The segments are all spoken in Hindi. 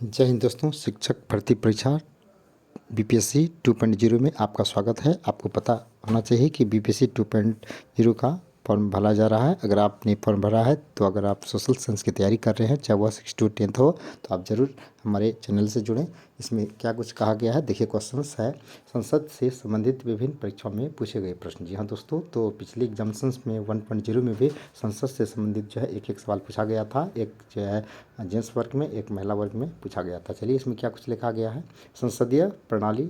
जय हिंद दोस्तों। शिक्षक भर्ती परीक्षा बीपीएससी 2.0 में आपका स्वागत है। आपको पता होना चाहिए कि बीपीएससी 2.0 का फॉर्म भरा जा रहा है। अगर आपने फॉर्म भरा है तो अगर आप सोशल साइंस की तैयारी कर रहे हैं, चाहे वह 6 to 10 हो, तो आप ज़रूर हमारे चैनल से जुड़ें। इसमें क्या कुछ कहा गया है देखिए। क्वेश्चंस है संसद से संबंधित विभिन्न परीक्षाओं में पूछे गए प्रश्न। जी हाँ दोस्तों, तो पिछले एग्जामिनेशंस में 1.0 में भी संसद से संबंधित जो है एक सवाल पूछा गया था। एक जो है जेंट्स वर्ग में, एक महिला वर्ग में पूछा गया था। चलिए इसमें क्या कुछ लिखा गया है। संसदीय प्रणाली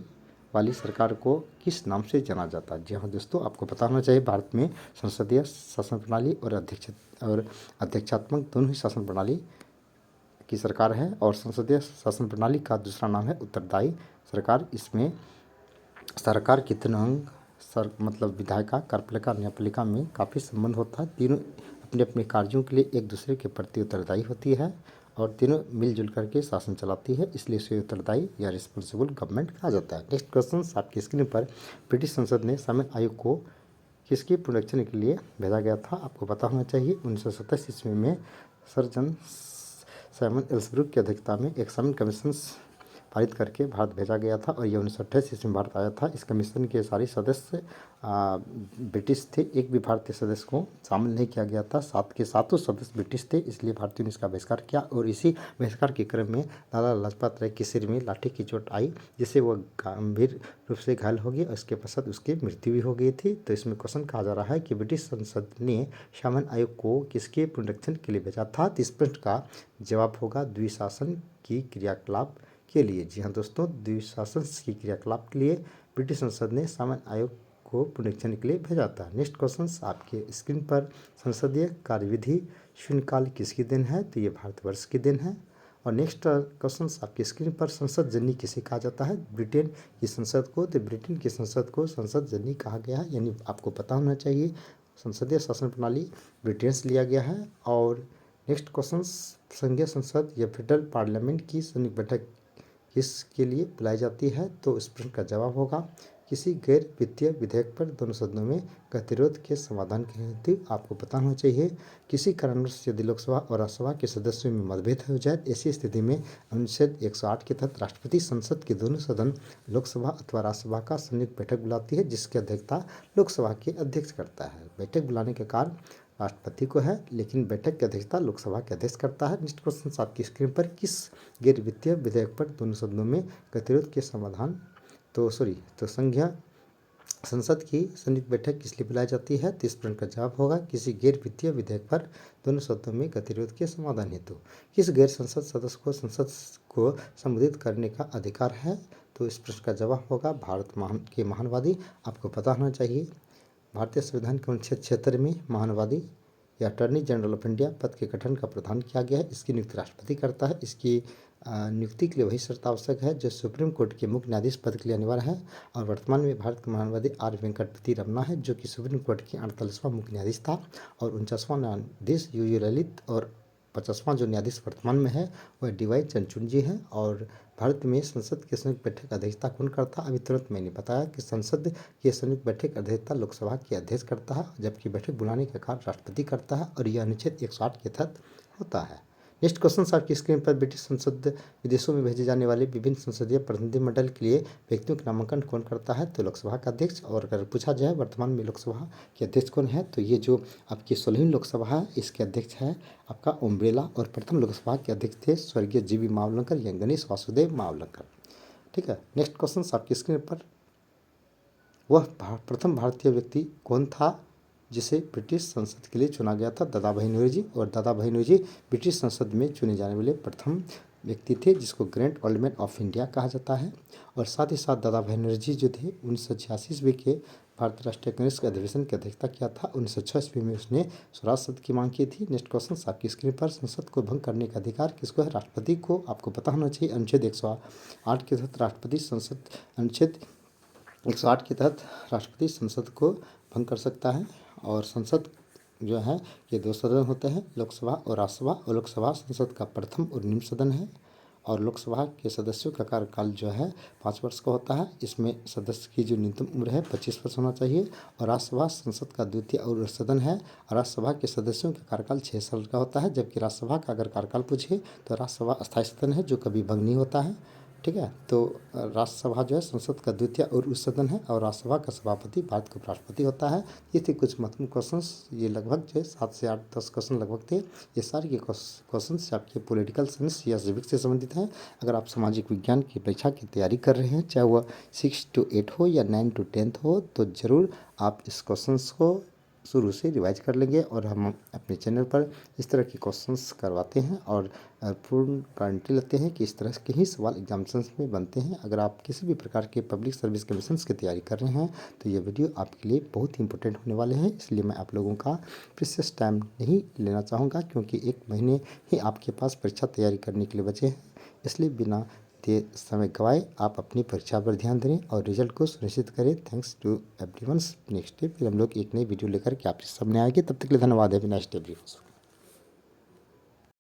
वाली सरकार को किस नाम से जाना जाता है। जी हाँ दोस्तों, आपको पता होना चाहिए भारत में संसदीय शासन प्रणाली और अध्यक्षात्मक दोनों ही शासन प्रणाली की सरकार है। और संसदीय शासन प्रणाली का दूसरा नाम है उत्तरदायी सरकार। इसमें सरकार के तीनों अंग मतलब विधायिका, कार्यपालिका, न्यायपालिका में काफ़ी संबंध होता है। तीनों अपने अपने कार्यों के लिए एक दूसरे के प्रति उत्तरदायी होती है और तीनों मिलजुल करके शासन चलाती है, इसलिए इसे उत्तरदायी या रिस्पॉन्सिबल गवर्नमेंट कहा जाता है। नेक्स्ट क्वेश्चन आपकी स्क्रीन पर। ब्रिटिश संसद ने सामान्य आयोग को किसके पुनरीक्षण के लिए भेजा गया था। आपको पता होना चाहिए 1927 ईस्वी में सर जॉन साइमन एल्सब्रुक की अध्यक्षता में एक सामान्य कमीशन पारित करके भारत भेजा गया था और यह 1928 ईस्वी में भारत आया था। इस कमीशन के सारे सदस्य ब्रिटिश थे, एक भी भारतीय सदस्य को शामिल नहीं किया गया था। सातों सदस्य ब्रिटिश थे, इसलिए भारतीयों ने इसका बहिष्कार किया और इसी बहिष्कार के क्रम में लाला लाजपत राय के सिर में लाठी की चोट आई, जिससे वह गंभीर रूप से घायल हो गए और इसके पश्चात उसकी मृत्यु भी हो गई थी। तो इसमें क्वेश्चन कहा जा रहा है कि ब्रिटिश संसद ने सामान्य आयोग को किसके पुनरीक्षण के लिए भेजा था। तो इस प्रश्न का जवाब होगा द्विशासन की क्रियाकलाप के लिए। जी हाँ दोस्तों, द्विशासन की क्रियाकलाप के लिए ब्रिटिश संसद ने सामान्य आयोग को पुनरीक्षण के लिए भेजा था। नेक्स्ट क्वेश्चन आपके स्क्रीन पर। संसदीय कार्यविधि शून्यकाल किसकी देन है। तो ये भारतवर्ष की देन है। और नेक्स्ट क्वेश्चन आपकी स्क्रीन पर। संसद जननी किसे कहा जाता है। ब्रिटेन की संसद को। तो ब्रिटेन की संसद को संसद जननी कहा गया है, यानी आपको पता होना चाहिए संसदीय शासन प्रणाली ब्रिटेन से लिया गया है। और नेक्स्ट क्वेश्चन, संघीय संसद या फेडरल पार्लियामेंट की संयुक्त बैठक किसके लिए बुलाई जाती है। तो इस प्रश्न का जवाब होगा किसी गैर वित्तीय विधेयक पर दोनों सदनों में गतिरोध के समाधान के हेतु। आपको पता होना चाहिए किसी कारणवश यदि लोकसभा और राज्यसभा के सदस्यों में मतभेद हो जाए, ऐसी स्थिति में अनुच्छेद 108 के तहत राष्ट्रपति संसद के दोनों सदन लोकसभा अथवा राज्यसभा का संयुक्त बैठक बुलाती है, जिसकी अध्यक्षता लोकसभा के अध्यक्ष करता है। बैठक बुलाने का कार्य राष्ट्रपति को है, लेकिन बैठक की अध्यक्षता लोकसभा के अध्यक्ष करता है। नेक्स्ट क्वेश्चन आपकी स्क्रीन पर। किस गैर वित्तीय विधेयक पर दोनों सदनों में गतिरोध के समाधान तो संघीय संसद की संयुक्त बैठक किस लिए बुलाई जाती है। तो इस प्रश्न का जवाब होगा किसी गैर वित्तीय विधेयक पर दोनों सदनों में गतिरोध के समाधान हेतु। किस गैर संसद सदस्य को संसद को संबोधित करने का अधिकार है। तो इस प्रश्न का जवाब होगा भारत के महानवादी। आपको पता होना चाहिए भारतीय संविधान के अनुच्छेद 76 में महानवादी या अटॉर्नी जनरल ऑफ इंडिया पद के गठन का प्रावधान किया गया है। इसकी नियुक्ति राष्ट्रपति करता है। इसकी नियुक्ति के लिए वही शर्त आवश्यक है जो सुप्रीम कोर्ट के मुख्य न्यायाधीश पद के लिए अनिवार्य है। और वर्तमान में भारत के महानवादी आर वेंकटपति रमना है, जो कि सुप्रीम कोर्ट के 48वां मुख्य न्यायाधीश था। और 49वां न्यायाधीश यू ललित और 50वां जो न्यायाधीश वर्तमान में है वह डीवाई चंद्रचूड़ जी हैं। और भारत में संसद की संयुक्त बैठक की अध्यक्षता कौन करता है। अभी तुरंत मैंने बताया कि संसद की संयुक्त बैठक की अध्यक्षता लोकसभा के अध्यक्ष करता है, जबकि बैठक बुलाने का कार्य राष्ट्रपति करता है और यह अनुच्छेद 108 के तहत होता है। नेक्स्ट क्वेश्चन आपकी स्क्रीन पर। ब्रिटिश संसद विदेशों में भेजे जाने वाले विभिन्न संसदीय प्रतिनिधिमंडल के लिए व्यक्तियों का नामांकन कौन करता है। तो लोकसभा का अध्यक्ष। और अगर पूछा जाए वर्तमान में लोकसभा के अध्यक्ष कौन है, तो ये जो आपकी 16वीं लोकसभा है इसके अध्यक्ष है आपका ओम बिरला। और प्रथम लोकसभा के अध्यक्ष थे स्वर्गीय जीवी मावलंकर या गणेश वासुदेव मावलंकर। ठीक है। नेक्स्ट क्वेश्चन आपकी स्क्रीन पर। वह प्रथम भारतीय व्यक्ति कौन था जिसे ब्रिटिश संसद के लिए चुना गया था। दादा भाई नौरोजी। और दादा भाई नौरोजी ब्रिटिश संसद में चुने जाने वाले प्रथम व्यक्ति थे, जिसको grand old man of India कहा जाता है। और साथ ही साथ दादा भाई नौरोजी जो थे 1986 ईस्वी के भारतीय राष्ट्रीय कांग्रेस के अधिवेशन की अध्यक्षता किया था। 1906 ईस्वी में उसने स्वराज शब्द की मांग की थी। नेक्स्ट क्वेश्चन आपकी स्क्रीन पर। संसद को भंग करने का अधिकार किसको है। राष्ट्रपति को। आपको पता होना चाहिए अनुच्छेद 108 के तहत राष्ट्रपति संसद अनुच्छेद 108 के तहत राष्ट्रपति संसद को भंग कर सकता है। और संसद जो है ये दो सदन होते हैं, लोकसभा और राज्यसभा। और लोकसभा संसद का प्रथम और निम्न सदन है और लोकसभा के सदस्यों का कार्यकाल जो है 5 वर्ष का होता है। इसमें सदस्य की जो न्यूनतम उम्र है 25 वर्ष होना चाहिए। और राज्यसभा संसद का द्वितीय और सदन है। राज्यसभा के सदस्यों का कार्यकाल 6 साल का होता है, जबकि राज्यसभा का अगर कार्यकाल पूछे तो राज्यसभा अस्थायी सदन है जो कभी भंग नहीं होता है। ठीक है, तो राज्यसभा जो है संसद का द्वितीय और उच्च सदन है और राज्यसभा का सभापति भारत का उपराष्ट्रपति होता है। ये थे कुछ महत्वपूर्ण क्वेश्चंस। ये लगभग जो है 7 से 8-10 क्वेश्चन लगभग थे। ये सारे के क्वेश्चंस आपके पॉलिटिकल साइंस या सिविक्स से संबंधित हैं। अगर आप सामाजिक विज्ञान की परीक्षा की तैयारी कर रहे हैं, चाहे वह 6 to 8 हो या 9 to 10 हो, तो ज़रूर आप इस क्वेश्चंस को शुरू से रिवाइज कर लेंगे। और हम अपने चैनल पर इस तरह के क्वेश्चंस करवाते हैं और पूर्ण गारंटी लेते हैं कि इस तरह के ही सवाल एग्जामिनेशंस में बनते हैं। अगर आप किसी भी प्रकार के पब्लिक सर्विस कमीशंस की तैयारी कर रहे हैं तो ये वीडियो आपके लिए बहुत ही इंपॉर्टेंट होने वाले हैं। इसलिए मैं आप लोगों का प्रीशियस टाइम नहीं लेना चाहूँगा, क्योंकि 1 महीने ही आपके पास परीक्षा तैयारी करने के लिए बचे हैं। इसलिए बिना समय गवाए आप अपनी परीक्षा पर ध्यान दें और रिजल्ट को सुनिश्चित करें। Thanks to everyone. Next day फिर हम लोग एक नई वीडियो लेकर के आपके सामने आएंगे। तब तक के लिए धन्यवाद। Have a nice day everyone.